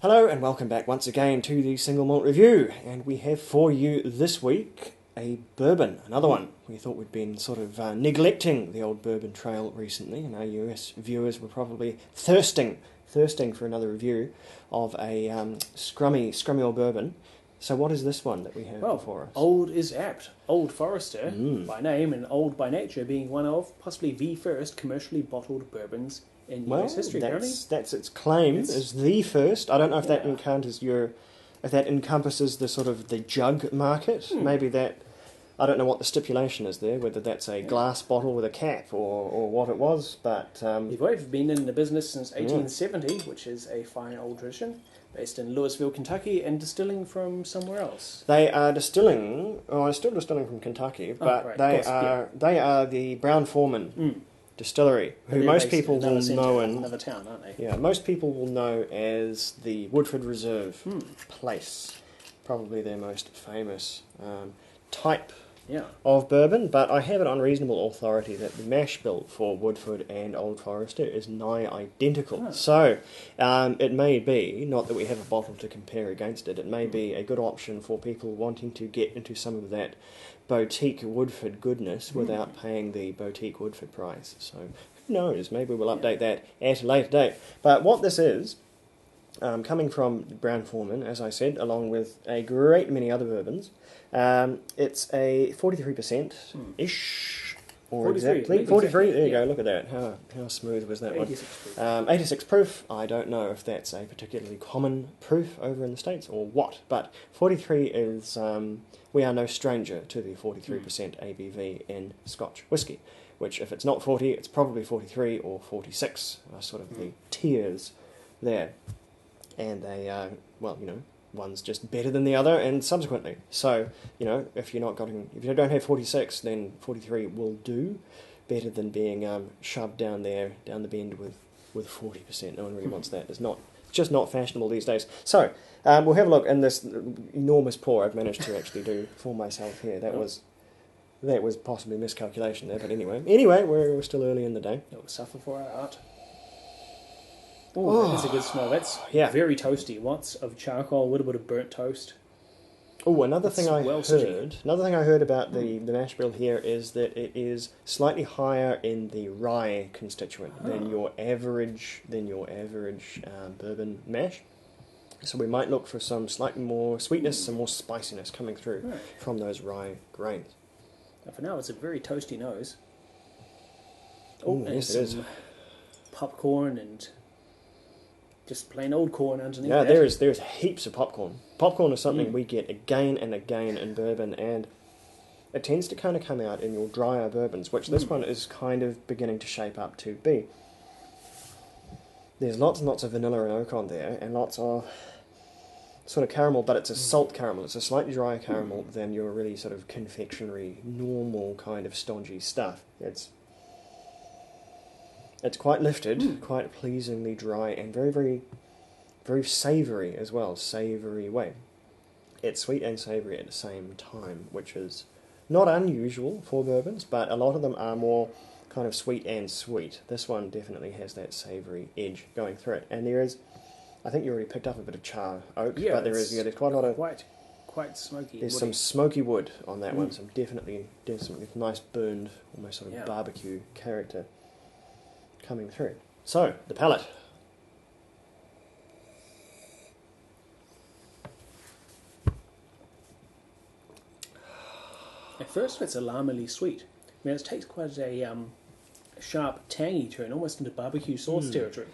Hello and welcome back once again to the Single Malt Review, and we have for you this week a bourbon, another one. We thought we'd been sort of neglecting the old bourbon trail recently, and our US viewers were probably thirsting for another review of a scrummy old bourbon. So what is this one that we have before us? Old is apt. Old Forester by name and old by nature, being one of possibly the first commercially bottled bourbons in US history. That's its claim as the first. I don't know if that encompasses the sort of the jug market. Maybe that. I don't know what the stipulation is there, whether that's a glass bottle with a cap or what it was. But they've been in the business since 1870, which is a fine old tradition. Based in Louisville, Kentucky, and distilling from somewhere else. They are distilling. Oh, they're still distilling from Kentucky, but they are the Brown-Forman distillery, who most people will know in another town, aren't they? Yeah, most people will know as the Woodford Reserve place, probably their most famous type of bourbon. But I have it on reasonable authority that the mash bill for Woodford and Old Forester is nigh identical. So it may be, not that we have a bottle to compare against it, it may be a good option for people wanting to get into some of that boutique Woodford goodness without paying the boutique Woodford price. So who knows, maybe we'll update that at a later date. But what this is, coming from Brown-Forman, as along with a great many other bourbons, it's a 43%-ish, or 43, exactly. 43, there you go, look at that. How smooth was that 86 one? 86 proof, I don't know if that's a particularly common proof over in the States or what, but 43 is, we are no stranger to the 43% ABV in Scotch whisky, which if it's not 40, it's probably 43 or 46, are sort of the tiers there. And they are, one's just better than the other, and subsequently. So, if you don't have 46, then 43 will do better than being shoved down the bend with 40%. No one really wants that. It's just not fashionable these days. So, we'll have a look in this enormous pour I've managed to actually do for myself here. That was possibly miscalculation there, but anyway, we're still early in the day. It'll suffer for our art. Oh, that is a good smell. That's very toasty. Lots of charcoal, a little bit of burnt toast. Oh, another thing I heard about the mash bill here is that it is slightly higher in the rye constituent than your average bourbon mash. So we might look for some slightly more sweetness, some more spiciness coming through from those rye grains. Now, for now, it's a very toasty nose. Yes, it is. Popcorn and just plain old corn underneath. Yeah, there's heaps of popcorn. Popcorn is something we get again and again in bourbon, and it tends to kind of come out in your drier bourbons, which this one is kind of beginning to shape up to be. There's lots and lots of vanilla and oak on there, and lots of sort of caramel, but it's a salt caramel. It's a slightly drier caramel than your really sort of confectionery, normal kind of stodgy stuff. It's quite lifted, quite pleasingly dry, and very, very, very savoury as well. Savoury way. It's sweet and savoury at the same time, which is not unusual for bourbons, but a lot of them are more kind of sweet and sweet. This one definitely has that savoury edge going through it. And there is, I think you already picked up a bit of char oak, but there's quite a lot of... Quite smoky. There's some smoky wood on that one, there's some nice burned, almost sort of barbecue character coming through. So, the palate. At first, it's alarmingly sweet. I mean, it takes quite a sharp, tangy turn, almost into barbecue sauce territory.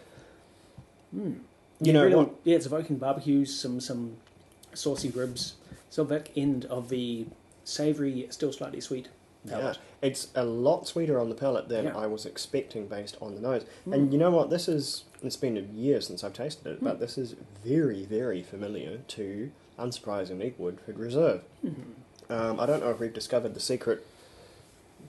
It's evoking barbecues, some saucy ribs. So back end of the savoury, still slightly sweet palate. Yeah, it's a lot sweeter on the palate than I was expecting based on the nose. And you know what, it's been a year since I've tasted it, but this is very, very familiar to, unsurprisingly, Woodford Reserve. I don't know if we've discovered the secret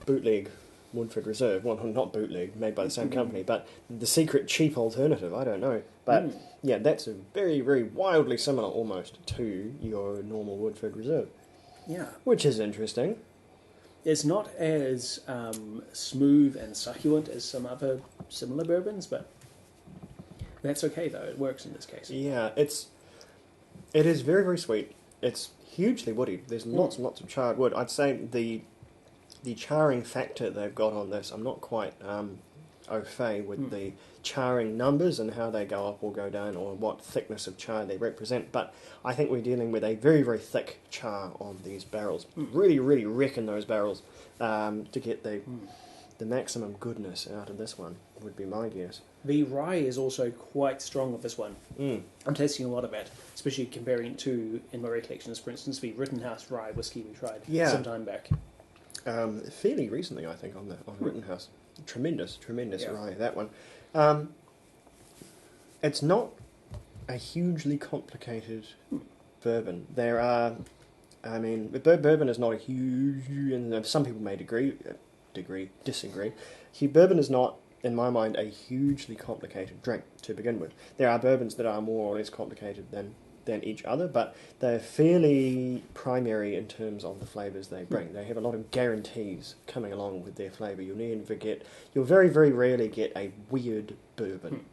bootleg Woodford Reserve. Well, not bootleg, made by the same company, but the secret cheap alternative, I don't know. But yeah, that's a very, very wildly similar almost to your normal Woodford Reserve. Yeah. Which is interesting. It's not as smooth and succulent as some other similar bourbons, but That's okay though. It works in this case. Yeah, it is very, very sweet. It's hugely woody. There's lots and lots of charred wood. I'd say the charring factor they've got on this, I'm not quite au fait with the charring numbers and how they go up or go down or what thickness of char they represent, but I think we're dealing with a very, very thick char on these barrels. Really, really reckon those barrels to get the maximum goodness out of this one, would be my guess. The rye is also quite strong with this one. I'm tasting a lot of it, especially comparing it to, in my recollections, for instance, the Rittenhouse rye whiskey we tried some time back. Fairly recently, I think, on Rittenhouse. Tremendous rye, that one. It's not a hugely complicated bourbon. There are, I mean, bourbon is not a huge, and some people may disagree. Bourbon is not, in my mind, a hugely complicated drink to begin with. There are bourbons that are more or less complicated than each other, but they're fairly primary in terms of the flavours they bring. They have a lot of guarantees coming along with their flavour. You'll very, very rarely get a weird bourbon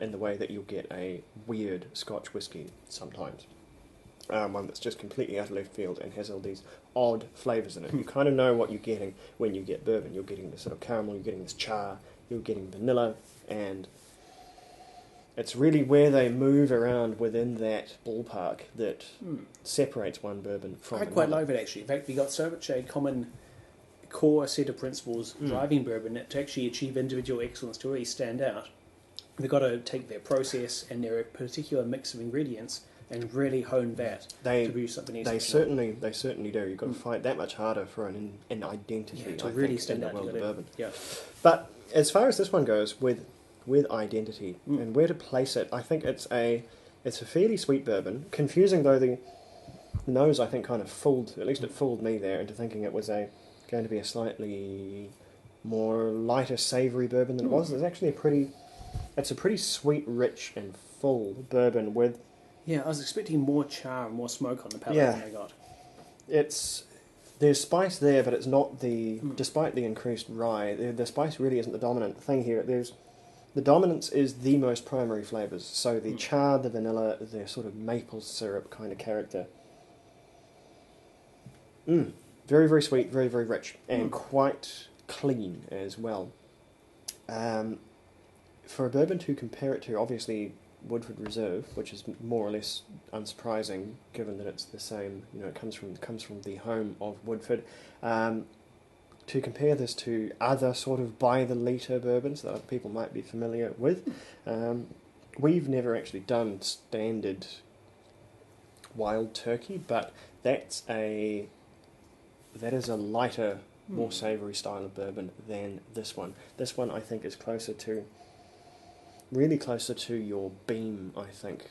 in the way that you'll get a weird Scotch whisky sometimes. One that's just completely out of left field and has all these odd flavours in it. You kind of know what you're getting when you get bourbon. You're getting this sort of caramel, you're getting this char, you're getting vanilla, and it's really where they move around within that ballpark that separates one bourbon from another. I quite like it, actually. In fact, we got so much a common core set of principles driving bourbon that to actually achieve individual excellence, to really stand out, they've got to take their process and their particular mix of ingredients and really hone that to produce something exceptional. They certainly do. You've got to fight that much harder for an identity, to I really think, stand in out the world of bourbon. Yeah. But as far as this one goes, with identity and where to place it, I think it's a fairly sweet bourbon. Confusing though, the nose I think kind of fooled me there into thinking it was going to be a slightly more lighter, savoury bourbon than it was. It's actually a pretty sweet, rich and full bourbon with. Yeah, I was expecting more char and more smoke on the palate than I got. There's spice there, but it's not despite the increased rye, the spice really isn't the dominant thing here. The dominance is the most primary flavours. So the char, the vanilla, the sort of maple syrup kind of character. Very, very sweet, very, very rich, and quite clean as well. For a bourbon to compare it to, obviously, Woodford Reserve, which is more or less unsurprising, given that it's the same. It comes from the home of Woodford. To compare this to other sort of by the litre bourbons that other people might be familiar with, we've never actually done standard wild turkey, but that is a lighter, more savoury style of bourbon than this one. This one I think is closer to your Beam, I think,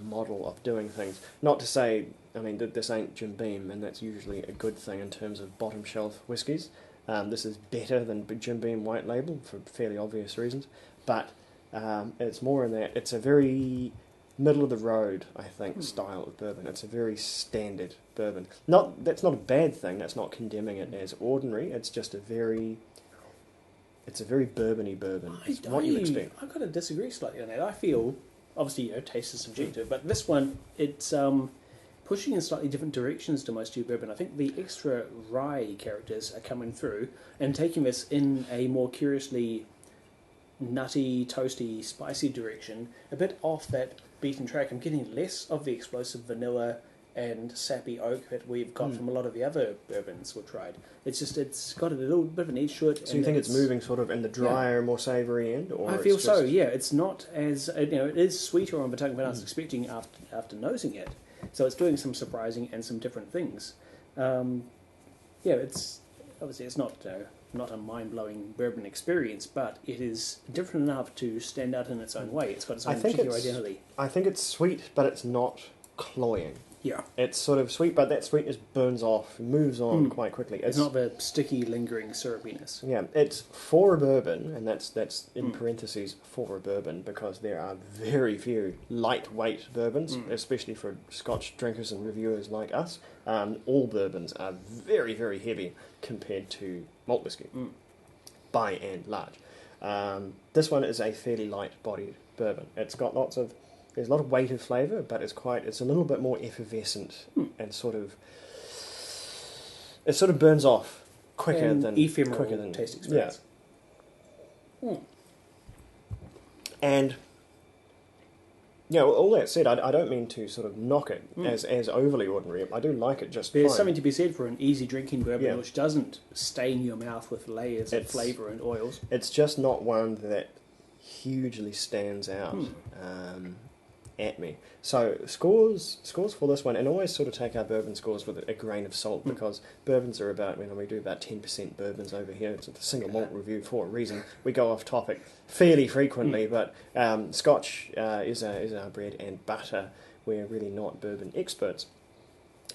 model of doing things. Not to say, I mean, this ain't Jim Beam, and that's usually a good thing in terms of bottom shelf whiskies. This is better than Jim Beam White Label for fairly obvious reasons, but it's more in that it's a very middle of the road, I think, style of bourbon. It's a very standard bourbon. That's not a bad thing. That's not condemning it as ordinary. It's just a very bourbony bourbon. It's what you expect. I've got to disagree slightly on that. I feel, obviously, taste is subjective, but this one, it's pushing in slightly different directions to most of bourbon. I think the extra rye characters are coming through and taking this in a more curiously nutty, toasty, spicy direction, a bit off that beaten track. I'm getting less of the explosive vanilla and sappy oak that we've got from a lot of the other bourbons we've tried. It's got a little bit of an edge to it. So you think it's moving sort of in the drier, more savoury end? Or I feel so, yeah. It's not as, it is sweeter on the tongue than I was expecting after nosing it. So it's doing some surprising and some different things. It's obviously it's not a mind-blowing bourbon experience, but it is different enough to stand out in its own way. It's got its own particular identity. I think it's sweet, but it's not cloying. Yeah. It's sort of sweet, but that sweetness burns off, moves on quite quickly. It's not the sticky, lingering syrupiness. Yeah, it's for a bourbon, and that's in parentheses for a bourbon, because there are very few lightweight bourbons, especially for Scotch drinkers and reviewers like us. All bourbons are very, very heavy compared to malt whisky, by and large. This one is a fairly light-bodied bourbon. It's got there's a lot of weight of flavour, but it's a little bit more effervescent and it sort of burns off quicker than taste experience. Yeah. And all that said, I don't mean to sort of knock it as overly ordinary. I do like it just There's fine. something to be said for an easy drinking bourbon which doesn't stain your mouth with layers of flavour and oils. It's just not one that hugely stands out at me. So scores for this one, and always sort of take our bourbon scores with a grain of salt, because bourbons are about, we do about 10% bourbons over here. It's a single malt review for a reason. We go off topic fairly frequently, but Scotch is our bread and butter. We're really not bourbon experts,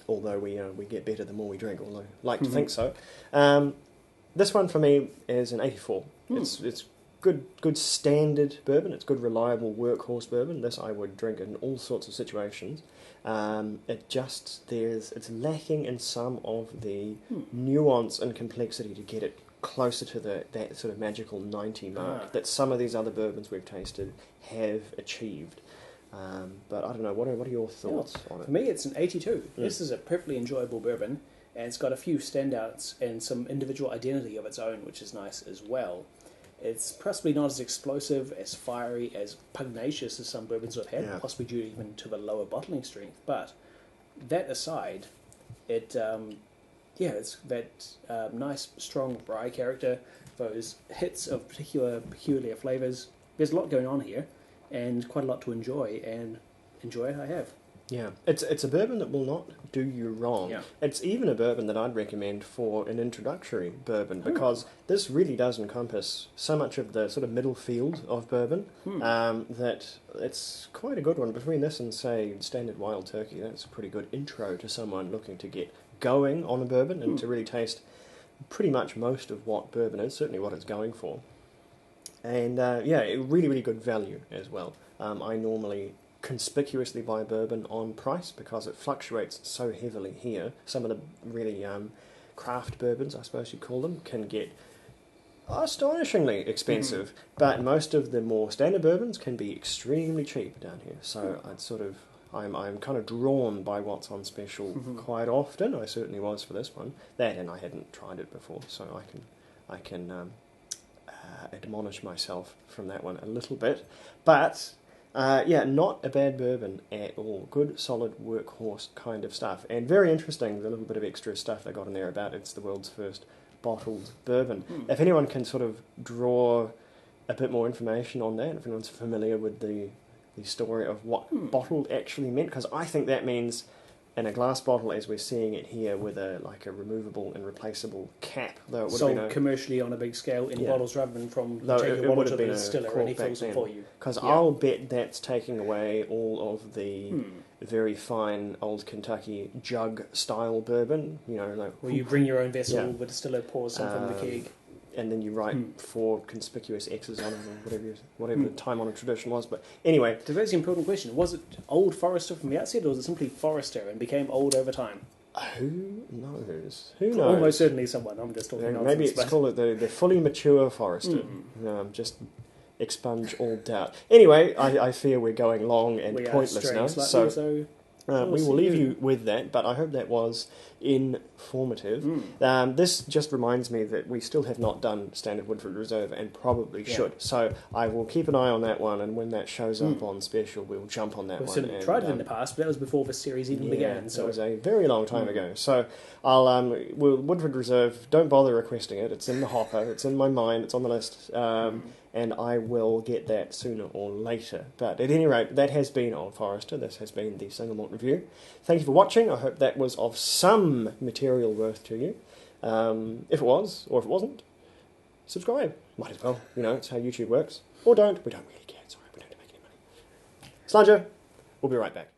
although we get better the more we drink, although I like to think so. This one for me is an 84. It's good standard bourbon. It's good reliable workhorse bourbon. This I would drink in all sorts of situations. It's lacking in some of the nuance and complexity to get it closer to that sort of magical 90 mark that some of these other bourbons we've tasted have achieved. But I don't know, what are your thoughts on it? For me, it's an 82. This is a perfectly enjoyable bourbon, and it's got a few standouts and some individual identity of its own, which is nice as well. It's possibly not as explosive, as fiery, as pugnacious as some bourbons I've had, possibly due even to the lower bottling strength. But that aside, it's that nice, strong rye character, those hits of peculiar flavours. There's a lot going on here, and quite a lot to enjoy, and enjoy it I have. Yeah, it's a bourbon that will not do you wrong. Yeah. It's even a bourbon that I'd recommend for an introductory bourbon, because this really does encompass so much of the sort of middle field of bourbon that it's quite a good one. Between this and, say, Standard Wild Turkey, that's a pretty good intro to someone looking to get going on a bourbon and to really taste pretty much most of what bourbon is, certainly what it's going for. And, really, really good value as well. I normally conspicuously buy bourbon on price because it fluctuates so heavily here. Some of the really craft bourbons, I suppose you'd call them, can get astonishingly expensive, but most of the more standard bourbons can be extremely cheap down here. So I'm kind of drawn by what's on special quite often. I certainly was for this one. That, and I hadn't tried it before, so I can admonish myself from that one a little bit. But not a bad bourbon at all. Good, solid workhorse kind of stuff. And very interesting, the little bit of extra stuff they got in there about it's the world's first bottled bourbon. If anyone can sort of draw a bit more information on that, if anyone's familiar with the story of what bottled actually meant, because I think that means in a glass bottle, as we're seeing it here, with a removable and replaceable cap. Though it would sold have been commercially on a big scale in bottles rather than from taking a bottle to the distillery and he fills it for you. Because I'll bet that's taking away all of the very fine old Kentucky jug-style bourbon. Where you bring your own vessel, the distiller pours some from the keg. And then you write 4 conspicuous X's on it, or whatever the time-honoured tradition was. But anyway... It's a very important question. Was it Old Forester from the outset, or was it simply Forester and became old over time? Who knows? Who knows? Almost certainly someone. I'm just talking nonsense. Maybe it's called the fully mature Forester. Just expunge all doubt. Anyway, I fear we're going long and pointless now. So we will leave you with that, but I hope that was informative. This just reminds me that we still have not done Standard Woodford Reserve and probably should. So I will keep an eye on that one, and when that shows up on special, we'll jump on that one. We've tried it in the past, but that was before the series even began. So it was a very long time ago. So Woodford Reserve, don't bother requesting it. It's in the hopper. It's in my mind. It's on the list. And I will get that sooner or later. But at any rate, that has been Old Forester. This has been the Single Malt Review. Thank you for watching. I hope that was of some material worth to you. If it was, or if it wasn't, subscribe. Might as well. It's how YouTube works. Or don't. We don't really care. It's all right. We don't have to make any money. Slanger, we'll be right back.